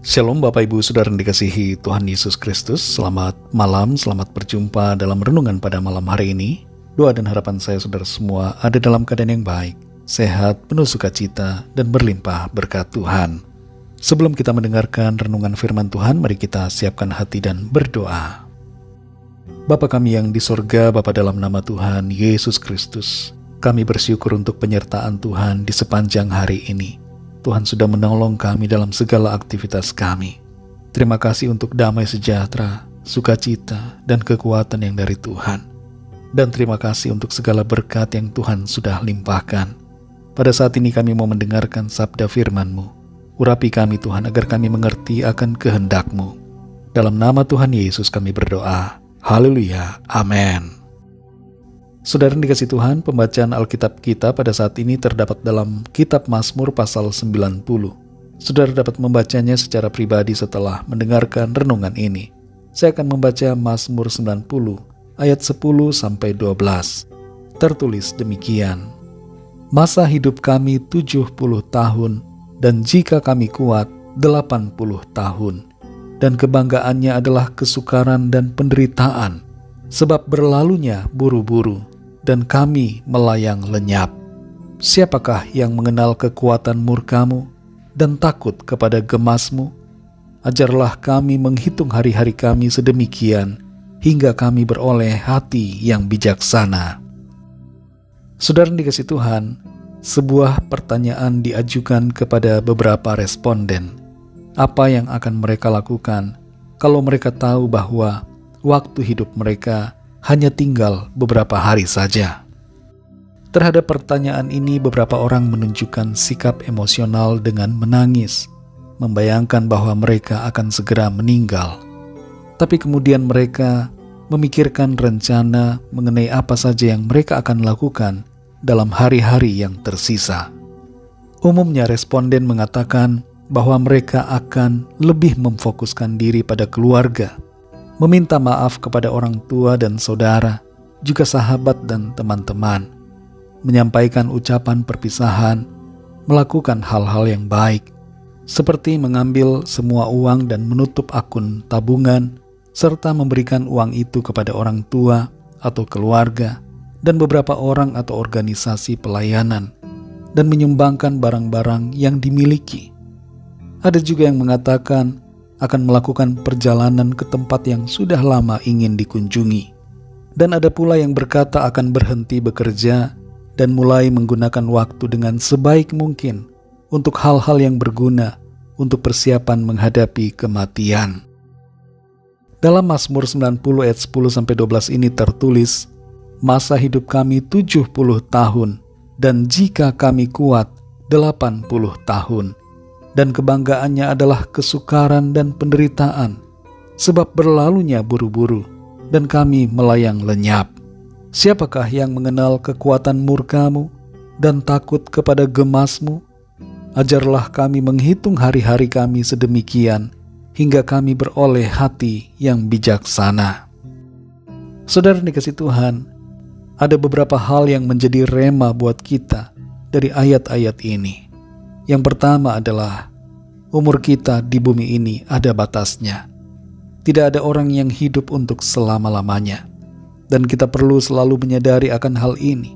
Shalom Bapak Ibu Saudara yang dikasihi Tuhan Yesus Kristus. Selamat malam, selamat berjumpa dalam renungan pada malam hari ini. Doa dan harapan saya saudara semua ada dalam keadaan yang baik, sehat, penuh sukacita, dan berlimpah berkat Tuhan. Sebelum kita mendengarkan renungan firman Tuhan, mari kita siapkan hati dan berdoa. Bapa kami yang di sorga, Bapa dalam nama Tuhan Yesus Kristus, kami bersyukur untuk penyertaan Tuhan di sepanjang hari ini. Tuhan sudah menolong kami dalam segala aktivitas kami. Terima kasih untuk damai sejahtera, sukacita, dan kekuatan yang dari Tuhan. Dan terima kasih untuk segala berkat yang Tuhan sudah limpahkan. Pada saat ini kami mau mendengarkan sabda firman-Mu. Urapi kami Tuhan agar kami mengerti akan kehendak-Mu. Dalam nama Tuhan Yesus kami berdoa. Haleluya. Amin. Saudara yang dikasihi Tuhan, pembacaan Alkitab kita pada saat ini terdapat dalam Kitab Mazmur pasal 90. Saudara dapat membacanya secara pribadi setelah mendengarkan renungan ini. Saya akan membaca Mazmur 90 ayat 10-12. Tertulis demikian. Masa hidup kami 70 tahun, dan jika kami kuat 80 tahun. Dan kebanggaannya adalah kesukaran dan penderitaan, sebab berlalunya buru-buru, dan kami melayang lenyap. Siapakah yang mengenal kekuatan murka-Mu dan takut kepada gemas-Mu? Ajarlah kami menghitung hari-hari kami sedemikian, hingga kami beroleh hati yang bijaksana. Saudara yang dikasihi Tuhan, sebuah pertanyaan diajukan kepada beberapa responden. Apa yang akan mereka lakukan kalau mereka tahu bahwa waktu hidup mereka hanya tinggal beberapa hari saja? Terhadap pertanyaan ini, beberapa orang menunjukkan sikap emosional dengan menangis, membayangkan bahwa mereka akan segera meninggal. Tapi kemudian mereka memikirkan rencana mengenai apa saja yang mereka akan lakukan dalam hari-hari yang tersisa. Umumnya responden mengatakan bahwa mereka akan lebih memfokuskan diri pada keluarga, meminta maaf kepada orang tua dan saudara, juga sahabat dan teman-teman, menyampaikan ucapan perpisahan, melakukan hal-hal yang baik, seperti mengambil semua uang dan menutup akun tabungan, serta memberikan uang itu kepada orang tua atau keluarga, dan beberapa orang atau organisasi pelayanan, dan menyumbangkan barang-barang yang dimiliki. Ada juga yang mengatakan akan melakukan perjalanan ke tempat yang sudah lama ingin dikunjungi. Dan ada pula yang berkata akan berhenti bekerja dan mulai menggunakan waktu dengan sebaik mungkin untuk hal-hal yang berguna untuk persiapan menghadapi kematian. Dalam Mazmur 90 ayat 10-12 ini tertulis, masa hidup kami 70 tahun, dan jika kami kuat 80 tahun. Dan kebanggaannya adalah kesukaran dan penderitaan, sebab berlalunya buru-buru, dan kami melayang lenyap. Siapakah yang mengenal kekuatan murka-Mu dan takut kepada gemas-Mu? Ajarlah kami menghitung hari-hari kami sedemikian, hingga kami beroleh hati yang bijaksana. Saudara dikasihi Tuhan, ada beberapa hal yang menjadi rema buat kita dari ayat-ayat ini. Yang pertama adalah umur kita di bumi ini ada batasnya. Tidak ada orang yang hidup untuk selama-lamanya. Dan kita perlu selalu menyadari akan hal ini.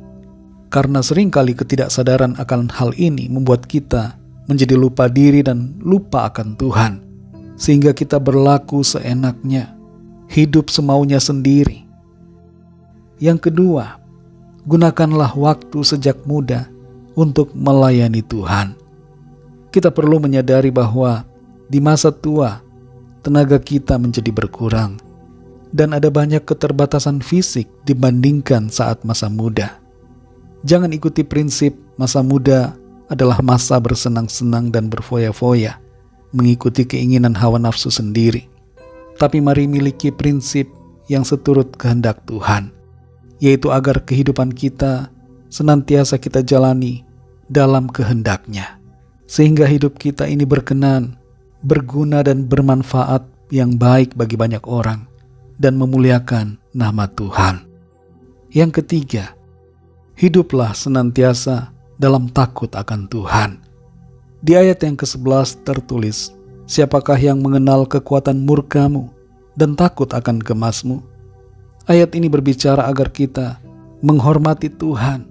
Karena seringkali ketidaksadaran akan hal ini membuat kita menjadi lupa diri dan lupa akan Tuhan. Sehingga kita berlaku seenaknya, hidup semaunya sendiri. Yang kedua, gunakanlah waktu sejak muda untuk melayani Tuhan. Kita perlu menyadari bahwa di masa tua, tenaga kita menjadi berkurang, dan ada banyak keterbatasan fisik dibandingkan saat masa muda. Jangan ikuti prinsip masa muda adalah masa bersenang-senang dan berfoya-foya, mengikuti keinginan hawa nafsu sendiri. Tapi mari miliki prinsip yang seturut kehendak Tuhan, yaitu agar kehidupan kita senantiasa kita jalani dalam kehendak-Nya. Sehingga hidup kita ini berkenan, berguna dan bermanfaat yang baik bagi banyak orang, dan memuliakan nama Tuhan. Yang ketiga, hiduplah senantiasa dalam takut akan Tuhan. Di ayat yang ke-11 tertulis, Siapakah yang mengenal kekuatan murka-Mu dan takut akan gemas-Mu? Ayat ini berbicara agar kita menghormati Tuhan,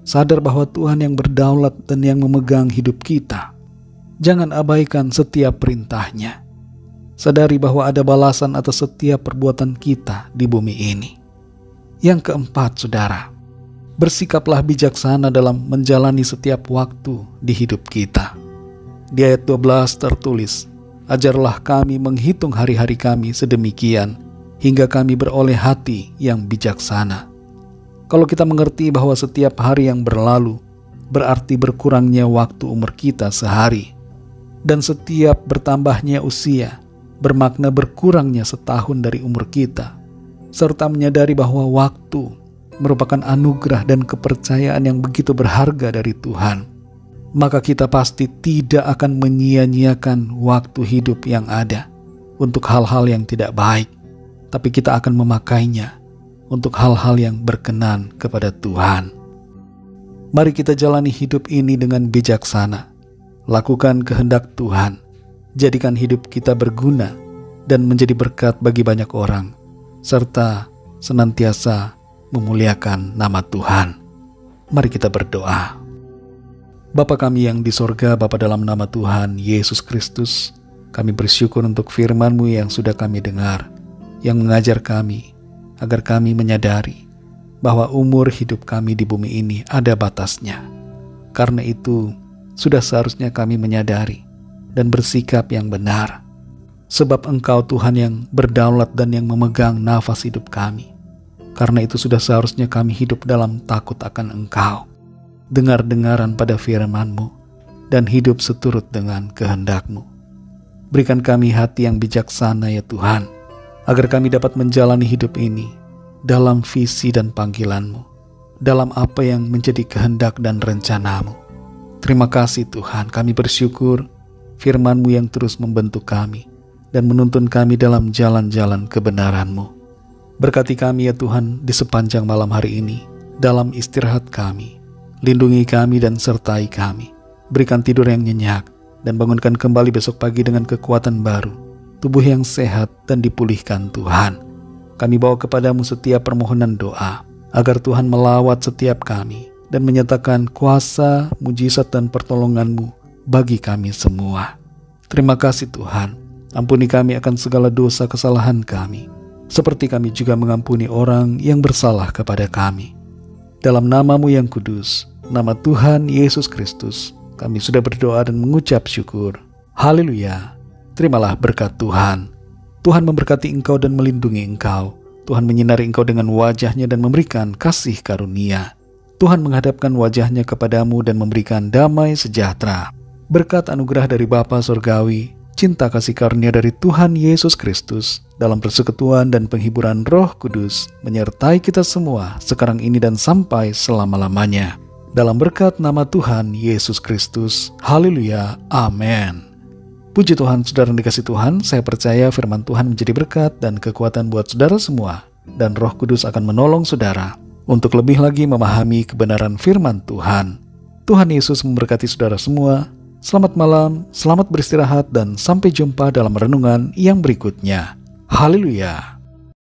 sadar bahwa Tuhan yang berdaulat dan yang memegang hidup kita. Jangan abaikan setiap perintah-Nya. Sadari bahwa ada balasan atas setiap perbuatan kita di bumi ini. Yang keempat, saudara, bersikaplah bijaksana dalam menjalani setiap waktu di hidup kita. Di ayat 12 tertulis, ajarlah kami menghitung hari-hari kami sedemikian, hingga kami beroleh hati yang bijaksana. Kalau kita mengerti bahwa setiap hari yang berlalu berarti berkurangnya waktu umur kita sehari, dan setiap bertambahnya usia bermakna berkurangnya setahun dari umur kita, serta menyadari bahwa waktu merupakan anugerah dan kepercayaan yang begitu berharga dari Tuhan, maka kita pasti tidak akan menyia-nyiakan waktu hidup yang ada untuk hal-hal yang tidak baik, tapi kita akan memakainya untuk hal-hal yang berkenan kepada Tuhan. Mari kita jalani hidup ini dengan bijaksana. Lakukan kehendak Tuhan. Jadikan hidup kita berguna dan menjadi berkat bagi banyak orang, serta senantiasa memuliakan nama Tuhan. Mari kita berdoa. Bapa kami yang di sorga, Bapa dalam nama Tuhan Yesus Kristus, kami bersyukur untuk firman-Mu yang sudah kami dengar, yang mengajar kami, agar kami menyadari bahwa umur hidup kami di bumi ini ada batasnya. Karena itu, sudah seharusnya kami menyadari dan bersikap yang benar. Sebab Engkau Tuhan yang berdaulat dan yang memegang nafas hidup kami. Karena itu sudah seharusnya kami hidup dalam takut akan Engkau, dengar-dengaran pada firman-Mu, dan hidup seturut dengan kehendak-Mu. Berikan kami hati yang bijaksana ya Tuhan, agar kami dapat menjalani hidup ini dalam visi dan panggilan-Mu, dalam apa yang menjadi kehendak dan rencana-Mu. Terima kasih Tuhan, kami bersyukur firman-Mu yang terus membentuk kami dan menuntun kami dalam jalan-jalan kebenaran-Mu. Berkati kami ya Tuhan di sepanjang malam hari ini, dalam istirahat kami. Lindungi kami dan sertai kami. Berikan tidur yang nyenyak dan bangunkan kembali besok pagi dengan kekuatan baru, tubuh yang sehat dan dipulihkan Tuhan. Kami bawa kepadamu setiap permohonan doa, agar Tuhan melawat setiap kami dan menyatakan kuasa, mujizat dan pertolongan-Mu bagi kami semua. Terima kasih Tuhan, ampuni kami akan segala dosa kesalahan kami, seperti kami juga mengampuni orang yang bersalah kepada kami. Dalam nama-Mu yang kudus, nama Tuhan Yesus Kristus, kami sudah berdoa dan mengucap syukur. Haleluya. Terimalah berkat Tuhan. Tuhan memberkati engkau dan melindungi engkau. Tuhan menyinari engkau dengan wajah-Nya dan memberikan kasih karunia. Tuhan menghadapkan wajah-Nya kepadamu dan memberikan damai sejahtera. Berkat anugerah dari Bapa Surgawi, cinta kasih karunia dari Tuhan Yesus Kristus, dalam persekutuan dan penghiburan Roh Kudus, menyertai kita semua sekarang ini dan sampai selama-lamanya. Dalam berkat nama Tuhan Yesus Kristus. Haleluya. Amin. Puji Tuhan, saudara yang dikasih Tuhan, saya percaya firman Tuhan menjadi berkat dan kekuatan buat saudara semua, dan Roh Kudus akan menolong saudara untuk lebih lagi memahami kebenaran firman Tuhan. Tuhan Yesus memberkati saudara semua. Selamat malam, selamat beristirahat, dan sampai jumpa dalam renungan yang berikutnya. Haleluya.